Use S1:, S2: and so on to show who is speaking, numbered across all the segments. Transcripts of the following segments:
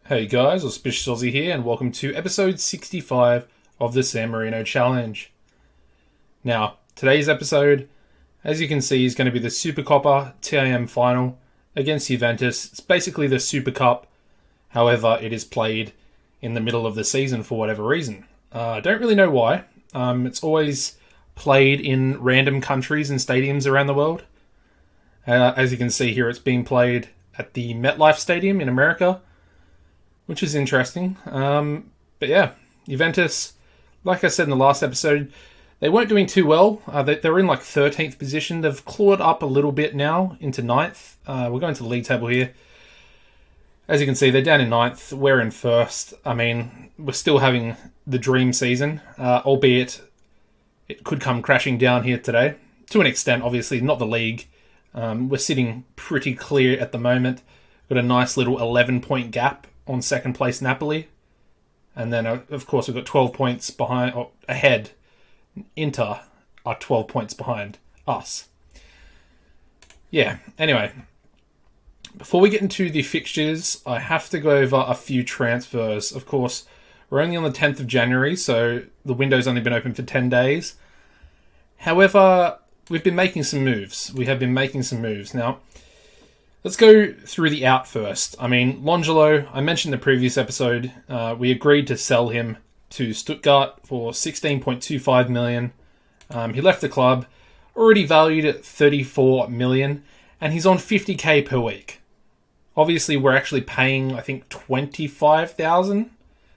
S1: Hey guys, AuspiciousAussie here, and welcome to episode 65 of the San Marino Challenge. Now, today's episode, as you can see, is going to be the SUPERCOPPA TIM final against Juventus. It's basically the Super Cup, however, it is played in the middle of the season for whatever reason. I don't really know why. It's always played in random countries and stadiums around the world. As you can see here, it's being played at the MetLife Stadium in America, which is interesting. But yeah, Juventus, like I said in the last episode, they weren't doing too well. They're in like 13th position. They've clawed up a little bit now into 9th. We're going to the league table here. As you can see, they're down in 9th. We're in 1st. I mean, we're still having the dream season, albeit it could come crashing down here today. To an extent, obviously, not the league. We're sitting pretty clear at the moment. Got a nice little 11-point gap on second place Napoli. And then, of course, we've got 12 points behind, or ahead. Inter are 12 points behind us. Yeah, anyway. Before we get into the fixtures, I have to go over a few transfers. Of course, we're only on the 10th of January, so the window's only been open for 10 days. However, we've been making some moves. We have been making some moves. Now, let's go through the out first. I mean, Longelo, I mentioned in the previous episode, we agreed to sell him to Stuttgart for 16.25 million. He left the club, already valued at 34 million, and he's on 50k per week. Obviously, we're actually paying, I think, 25,000.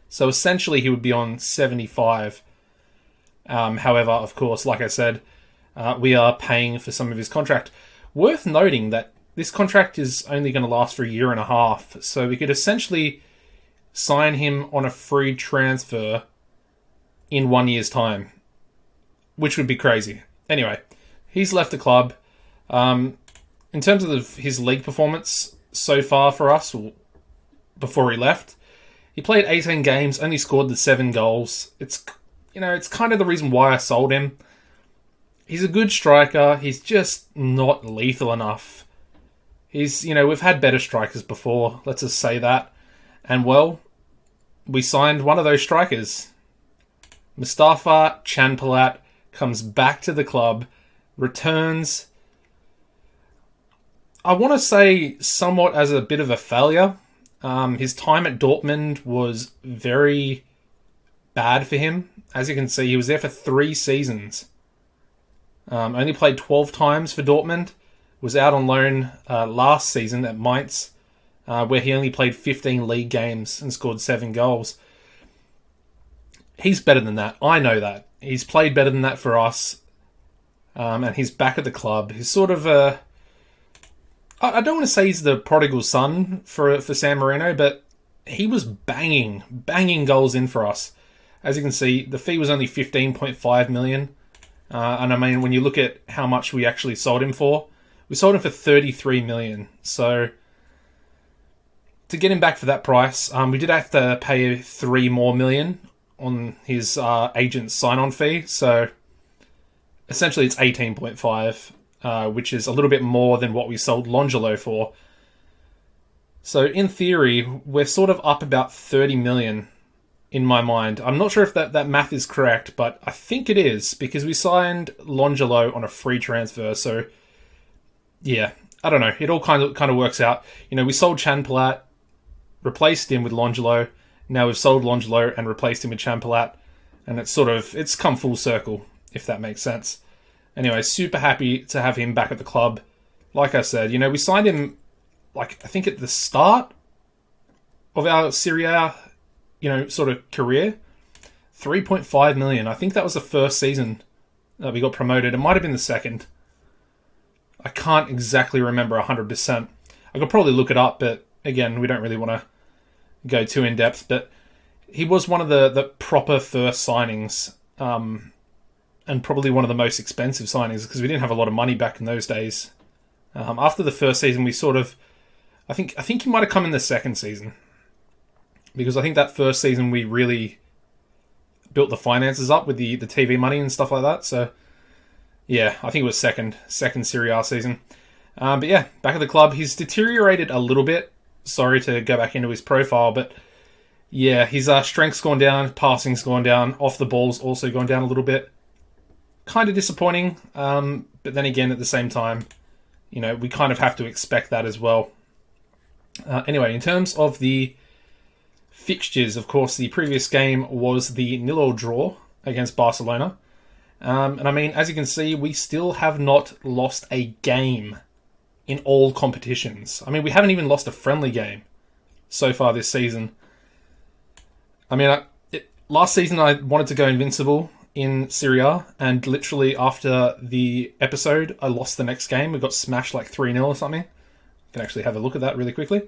S1: So essentially, he would be on 75. However, of course, like I said, we are paying for some of his contract. Worth noting that this contract is only going to last for a year and a half, so we could essentially sign him on a free transfer in 1 year's time, which would be crazy. Anyway, he's left the club. In terms of his league performance so far for us, before he left, he played 18 games, only scored the 7 goals. It's kind of the reason why I sold him. He's a good striker. He's just not lethal enough. We've had better strikers before, let's just say that. And, well, we signed one of those strikers. Mustafa Chanpalat comes back to the club, returns, I want to say, somewhat as a bit of a failure. His time at Dortmund was very bad for him. As you can see, he was there for 3 seasons. Only played 12 times for Dortmund. Was out on loan last season at Mainz, where he only played 15 league games and scored 7 goals. He's better than that. I know that. He's played better than that for us. And he's back at the club. He's sort of a... I don't want to say he's the prodigal son for San Marino, but he was banging goals in for us. As you can see, the fee was only 15.5 million. And I mean, when you look at how much we actually sold him for, we sold him for 33 million. So to get him back for that price, we did have to pay 3 more million on his agent's sign-on fee. So essentially it's 18.5, which is a little bit more than what we sold Longelo for. So in theory, we're sort of up about 30 million in my mind. I'm not sure if that math is correct, but I think it is, because we signed Longelo on a free transfer. So yeah, I don't know. It all kind of works out. We sold Chanpalat, replaced him with Longelo. Now we've sold Longelo and replaced him with Chanpalat, and it's come full circle, if that makes sense. Anyway, super happy to have him back at the club. Like I said, we signed him, I think at the start of our Serie A, sort of career. 3.5 million. I think that was the first season that we got promoted. It might have been the second. I can't exactly remember 100%. I could probably look it up, but again, we don't really want to go too in depth. But he was one of the proper first signings, and probably one of the most expensive signings, because we didn't have a lot of money back in those days. After the first season, we I think he might have come in the second season, because I think that first season we really built the finances up with the TV money and stuff like that. So yeah, I think it was second Serie A season. But yeah, back at the club. He's deteriorated a little bit sorry to go back into his profile, but yeah, his strength's gone down, passing's gone down, off the ball's also gone down a little bit. Kind of disappointing, but then again, at the same time, we kind of have to expect that as well. Anyway, in terms of the fixtures, of course, the previous game was the 0-0 draw against Barcelona. And I mean, as you can see, we still have not lost a game in all competitions. I mean, we haven't even lost a friendly game so far this season. I mean, last season I wanted to go invincible in Serie A, and literally after the episode, I lost the next game. We got smashed like 3-0 or something. You can actually have a look at that really quickly.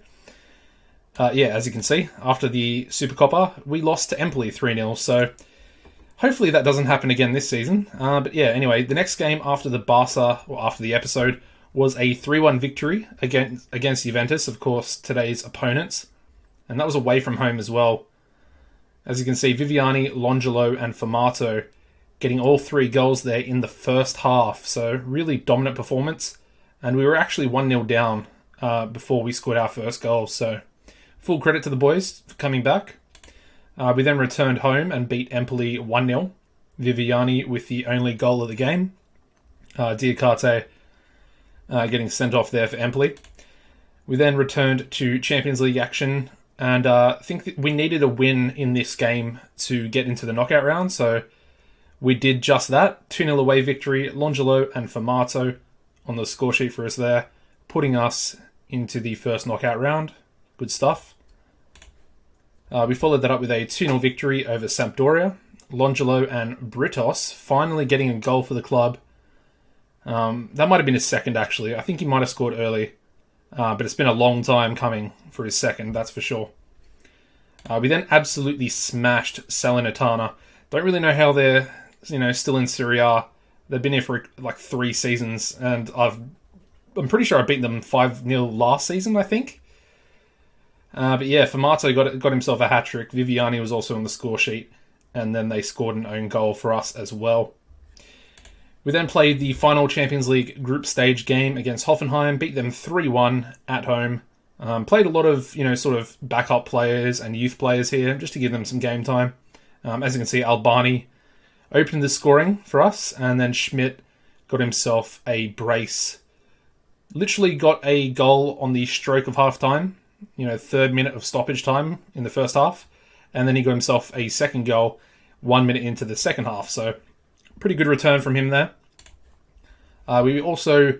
S1: Yeah, as you can see, after the SUPERCOPPA, we lost to Empoli 3-0, so hopefully that doesn't happen again this season. But yeah, anyway, the next game after the Barca, or after the episode, was a 3-1 victory against Juventus, of course, today's opponents. And that was away from home as well. As you can see, Viviani, Longelo, and Formato getting all 3 goals there in the first half. So really dominant performance. And we were actually 1-0 down before we scored our first goal. So full credit to the boys for coming back. We then returned home and beat Empoli 1-0. Viviani with the only goal of the game. Diakate getting sent off there for Empoli. We then returned to Champions League action, and I think that we needed a win in this game to get into the knockout round, so we did just that. 2-0 away victory, Longelo and Formato on the score sheet for us there, putting us into the first knockout round. Good stuff. We followed that up with a 2-0 victory over Sampdoria. Longelo and Britos finally getting a goal for the club. That might have been his second, actually. I think he might have scored early. But it's been a long time coming for his second, that's for sure. We then absolutely smashed Salernitana. Don't really know how they're, still in Serie A. They've been here for like 3 seasons, and I'm pretty sure I beat them 5-0 last season, I think. But yeah, Formato got himself a hat-trick. Viviani was also on the score sheet, and then they scored an own goal for us as well. We then played the final Champions League group stage game against Hoffenheim, beat them 3-1 at home. Played a lot of, sort of backup players and youth players here, just to give them some game time. As you can see, Albani opened the scoring for us, and then Schmidt got himself a brace. Literally got a goal on the stroke of half-time, 3rd minute of stoppage time in the first half, and then he got himself a second goal 1 minute into the second half, so pretty good return from him there. We also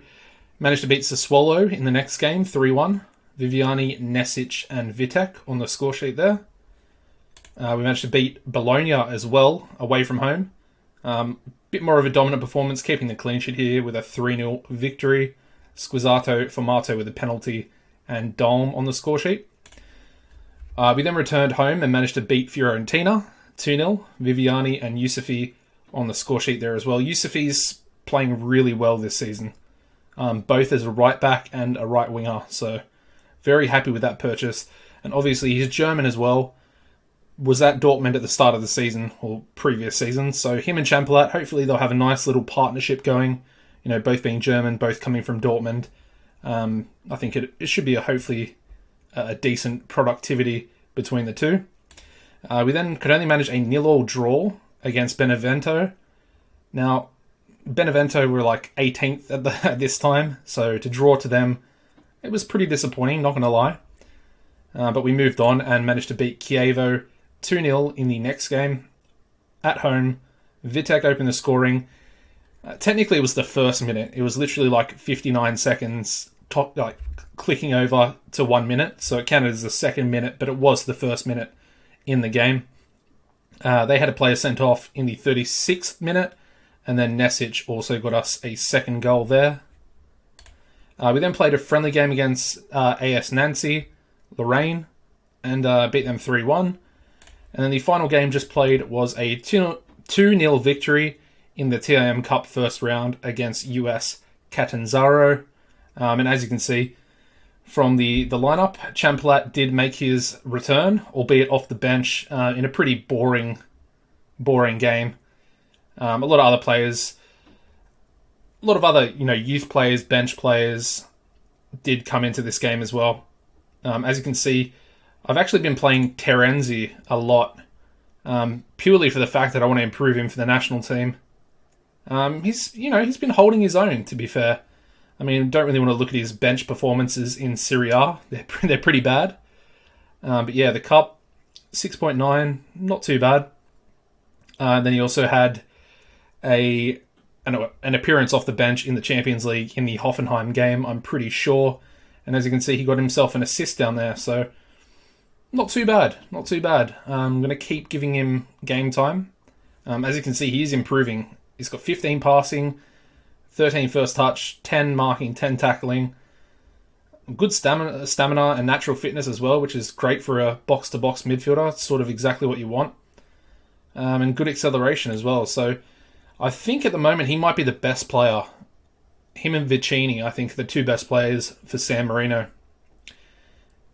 S1: managed to beat Sassuolo in the next game, 3-1. Viviani, Nesic, and Vitek on the score sheet there. We managed to beat Bologna as well, away from home. Bit more of a dominant performance, keeping the clean sheet here with a 3-0 victory. Squizzato, Formato with a penalty, and Dolm on the score sheet. We then returned home and managed to beat Fiorentina, 2-0. Viviani and Yusufi on the score sheet there as well. Yusufi's playing really well this season, both as a right back and a right winger, so very happy with that purchase. And obviously he's German as well, was at Dortmund at the start of the season, or previous season, so him and Champelat, hopefully they'll have a nice little partnership going, both being German, both coming from Dortmund. I think it should be hopefully a decent productivity between the two. We then could only manage a 0-0 draw against Benevento. Now, Benevento were like 18th at this time, so to draw to them, it was pretty disappointing, not going to lie. But we moved on and managed to beat Chievo 2-0 in the next game. At home, Vitek opened the scoring. Technically, it was the first minute. It was literally like 59 seconds, clicking over to 1 minute, so it counted as the second minute, but it was the first minute in the game. They had a player sent off in the 36th minute, and then Nesic also got us a second goal there. We then played a friendly game against AS Nancy, Lorraine, and beat them 3-1. And then the final game just played was a 2-0 victory in the TIM Cup first round against US Catanzaro. And as you can see from the lineup, Champelat did make his return, albeit off the bench in a pretty boring game. A lot of other players, a lot of other youth players, bench players did come into this game as well. As you can see, I've actually been playing Terenzi a lot, purely for the fact that I want to improve him for the national team. He's been holding his own, to be fair. I mean, don't really want to look at his bench performances in Serie A. They're pretty bad. But yeah, the Cup, 6.9, not too bad. Then he also had an appearance off the bench in the Champions League in the Hoffenheim game, I'm pretty sure. And as you can see, he got himself an assist down there. So not too bad. Not too bad. I'm going to keep giving him game time. As you can see, he is improving. He's got 15 passing, 13 first touch, 10 marking, 10 tackling. Good stamina and natural fitness as well, which is great for a box-to-box midfielder. It's sort of exactly what you want. And good acceleration as well. So I think at the moment he might be the best player. Him and Vicini, I think, are the two best players for San Marino.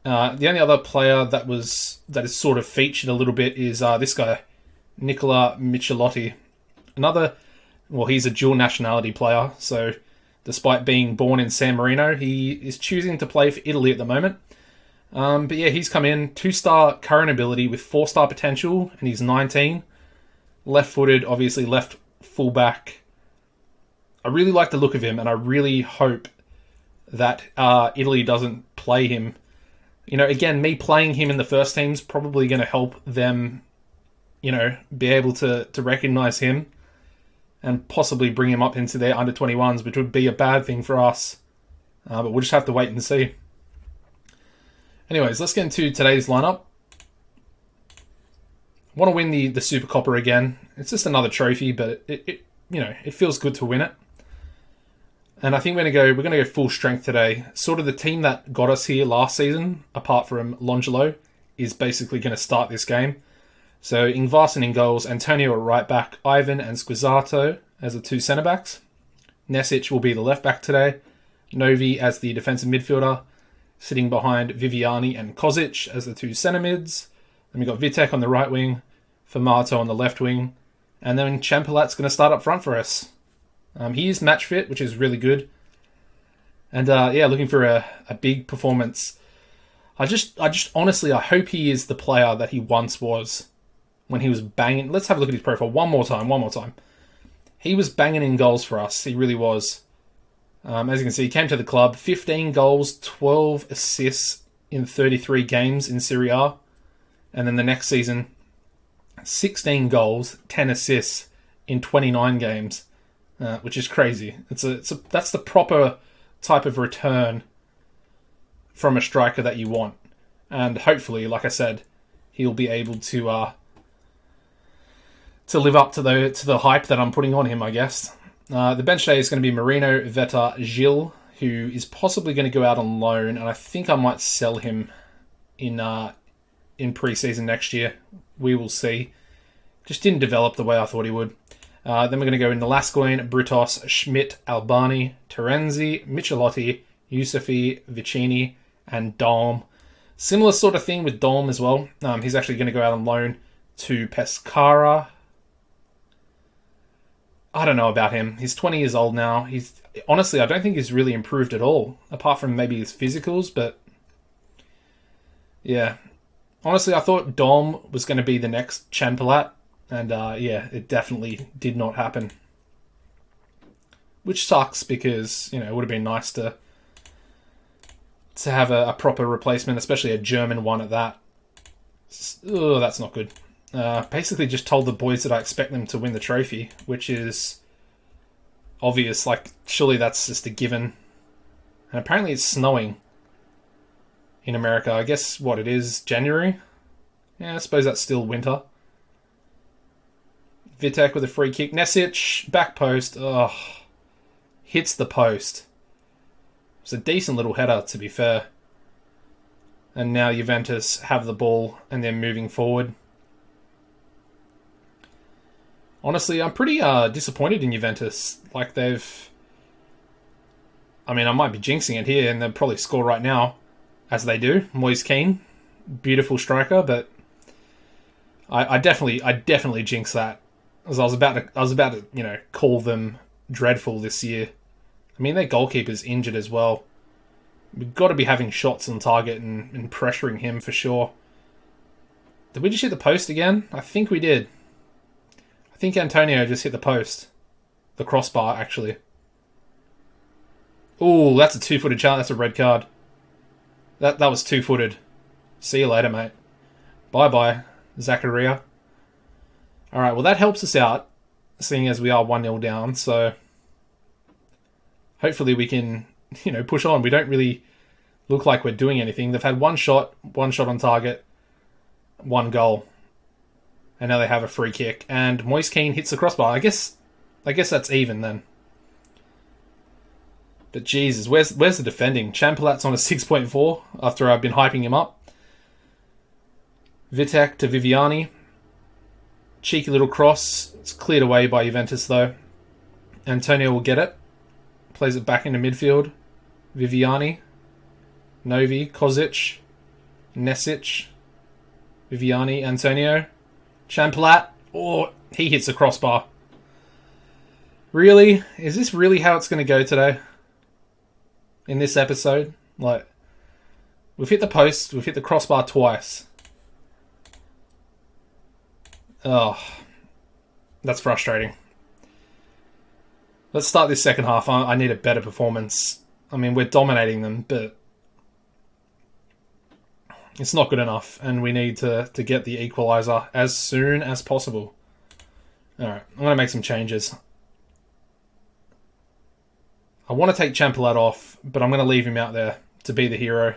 S1: The only other player that is sort of featured a little bit is this guy, Nicola Michelotti. He's a dual nationality player, so despite being born in San Marino, he is choosing to play for Italy at the moment. But yeah, he's come in, 2-star current ability with 4-star potential, and he's 19. Left-footed, obviously left fullback. I really like the look of him, and I really hope that Italy doesn't play him. Again, me playing him in the first team's probably going to help them, be able to recognise him and possibly bring him up into their under-21s, which would be a bad thing for us. But we'll just have to wait and see. Anyways, let's get into today's lineup. I want to win the SUPERCOPPA again. It's just another trophy, but it feels good to win it. And I think we're gonna go full strength today. Sort of the team that got us here last season, apart from Longelo, is basically going to start this game. So Ingvarson in goals, Antonio at right back, Ivan and Squizzato as the two centre backs. Nesic will be the left back today. Novi as the defensive midfielder, sitting behind Viviani and Kozic as the two centre mids. Then we've got Vitek on the right wing, Formato on the left wing, and then Champelat's going to start up front for us. He is match fit, which is really good. And looking for a big performance. I just honestly, I hope he is the player that he once was when he was banging. Let's have a look at his profile one more time. He was banging in goals for us. He really was. As you can see, he came to the club, 15 goals, 12 assists in 33 games in Serie A. And then the next season, 16 goals, 10 assists in 29 games, which is crazy. That's the proper type of return from a striker that you want. And hopefully, like I said, he'll be able to live up to the hype that I'm putting on him, I guess. The bench today is going to be Marino, Veta, Gilles, who is possibly going to go out on loan, and I think I might sell him in pre-season next year. We will see. Just didn't develop the way I thought he would. Then we're going to go in Lascoigne, Brutos, Schmidt, Albani, Terenzi, Michelotti, Yusufi, Vicini, and Dom. Similar sort of thing with Dom as well. He's actually going to go out on loan to Pescara. I don't know about him. He's 20 years old now. Honestly, I don't think he's really improved at all, apart from maybe his physicals, but yeah. Honestly, I thought Dom was going to be the next Champelat, and it definitely did not happen. Which sucks because, it would have been nice to have a proper replacement, especially a German one at that. Oh, that's not good. Basically just told the boys that I expect them to win the trophy, which is obvious. Like, surely that's just a given. And apparently it's snowing in America. I guess what it is, January? Yeah, I suppose that's still winter. Vitek with a free kick. Nesic, back post. Ugh. Hits the post. It's a decent little header, to be fair. And now Juventus have the ball and they're moving forward. Honestly, I'm pretty disappointed in Juventus. Like, I might be jinxing it here and they'll probably score right now, as they do. Moise Kean, beautiful striker, but I definitely jinxed that. As I was about to, call them dreadful this year. I mean, their goalkeeper's injured as well. We've got to be having shots on target and pressuring him for sure. Did we just hit the post again? I think we did. I think Antonio just hit the post. The crossbar, actually. Ooh, that's a two-footed challenge. That's a red card. That was two-footed. See you later, mate. Bye-bye, Zachariah. Alright, well that helps us out, seeing as we are 1-0 down, so hopefully we can, push on. We don't really look like we're doing anything. They've had one shot on target, one goal. And now they have a free kick. And Moise Keane hits the crossbar. I guess that's even then. But Jesus, where's the defending? Champalat's on a 6.4 after I've been hyping him up. Vitek to Viviani. Cheeky little cross. It's cleared away by Juventus though. Antonio will get it. Plays it back into midfield. Viviani. Novi. Kozic. Nesic. Viviani. Antonio. Champalat. Oh, he hits the crossbar. Really? Is this really how it's going to go today? In this episode? Like, we've hit the post, we've hit the crossbar twice. Oh, that's frustrating. Let's start this second half. I need a better performance. I mean, we're dominating them, but it's not good enough, and we need to get the equaliser as soon as possible. Alright, I'm going to make some changes. I want to take Champalat off, but I'm going to leave him out there to be the hero.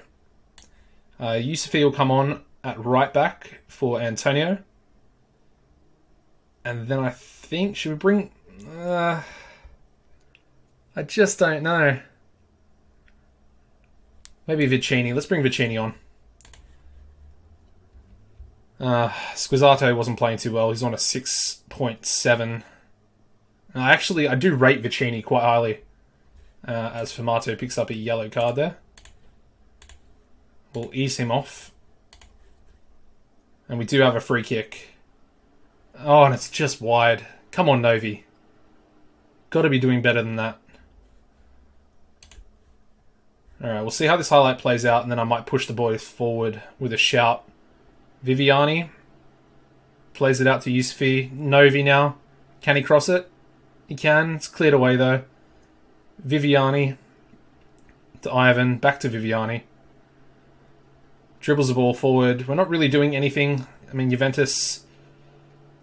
S1: Yusufi will come on at right back for Antonio. And then I think, should we bring... I just don't know. Maybe Vicini. Let's bring Vicini on. Squizzato wasn't playing too well. He's on a 6.7. Actually, I do rate Vicini quite highly. As Formato picks up a yellow card there. We'll ease him off. And we do have a free kick. Oh, and it's just wide. Come on, Novi. Got to be doing better than that. Alright, we'll see how this highlight plays out, and then I might push the boys forward with a shout. Viviani plays it out to Yusufi. Novi now. Can he cross it? He can. It's cleared away, though. Viviani to Ivan, back to Viviani. Dribbles the ball forward. We're not really doing anything. I mean, Juventus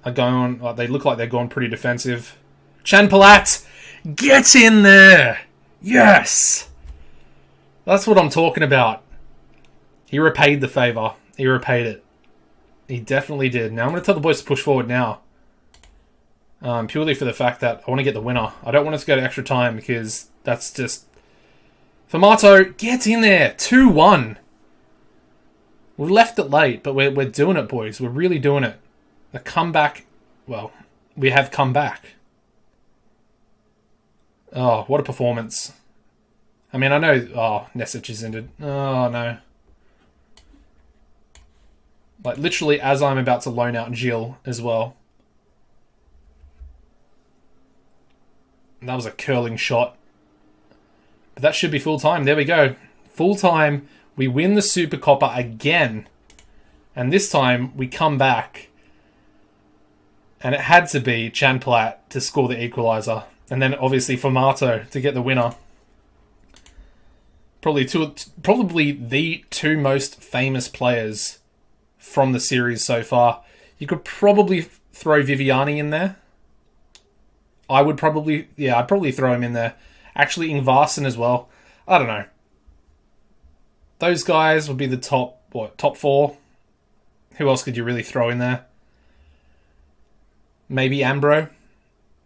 S1: are going... they look like they're going pretty defensive. Champalat! Get in there! Yes! That's what I'm talking about. He repaid the favour. He repaid it. He definitely did. Now I'm going to tell the boys to push forward now. Purely for the fact that I want to get the winner. I don't want us to go to extra time because that's just... Formato, get in there! 2-1. We left it late, but we're doing it, boys. We're really doing it. The comeback... Well, we have come back. Oh, what a performance. I mean, I know... Oh, Nesic is injured. Oh, no. Like, literally as I'm about to loan out Gilles as well. And that was a curling shot. But that should be full time. There we go. Full time. We win the SUPERCOPPA again. And this time we come back. And it had to be Champalat to score the equaliser. And then obviously Formato to get the winner. Probably the two most famous players from the series so far. You could probably throw Viviani in there. I'd probably throw him in there. Actually, Ingvarsen as well. I don't know. Those guys would be the top four. Who else could you really throw in there? Maybe Ambro.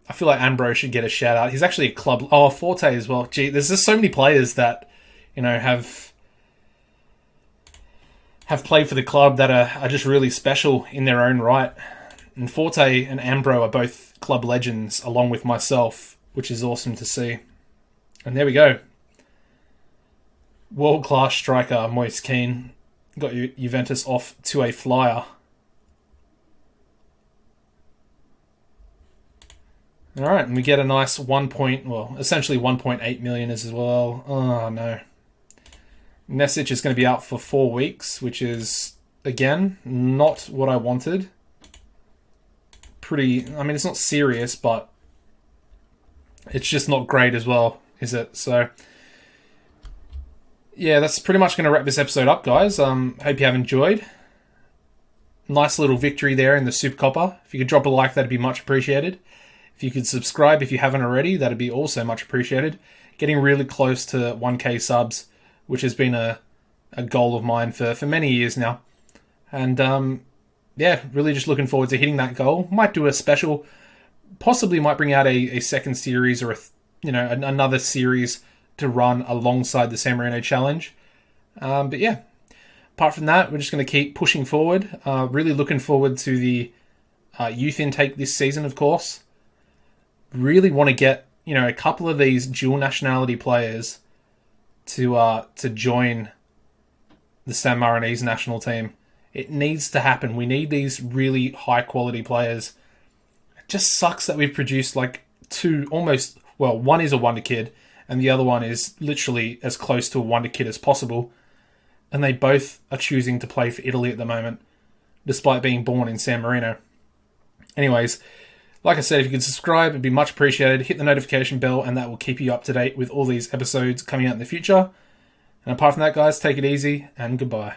S1: I feel like Ambro should get a shout out. He's actually a club... Oh, Forte as well. Gee, there's just so many players that, have played for the club that are just really special in their own right. And Forte and Ambro are both club legends along with myself, which is awesome to see. And there we go. World-class striker Moise Keane got Juventus off to a flyer. Alright, and we get a nice essentially 1.8 million as well. Oh, no. Nesic is going to be out for 4 weeks, which is, again, not what I wanted. It's not serious, but it's just not great as well, is it? So, yeah, that's pretty much going to wrap this episode up, guys. Hope you have enjoyed. Nice little victory there in the SUPERCOPPA. If you could drop a like, that'd be much appreciated. If you could subscribe if you haven't already, that'd be also much appreciated. Getting really close to 1k subs, which has been a goal of mine for many years now. And yeah, really just looking forward to hitting that goal. Might do a special, possibly might bring out a second series or another series to run alongside the San Marino Challenge. But yeah, apart from that, we're just going to keep pushing forward. Really looking forward to the youth intake this season, of course. Really want to get a couple of these dual nationality players to join the San Marinese national team. It needs to happen. We need these really high quality players. It just sucks that we've produced like one is a wonder kid and the other one is literally as close to a wonder kid as possible. And they both are choosing to play for Italy at the moment, despite being born in San Marino. Anyways, like I said, if you could subscribe, it'd be much appreciated. Hit the notification bell, and that will keep you up to date with all these episodes coming out in the future. And apart from that, guys, take it easy, and goodbye.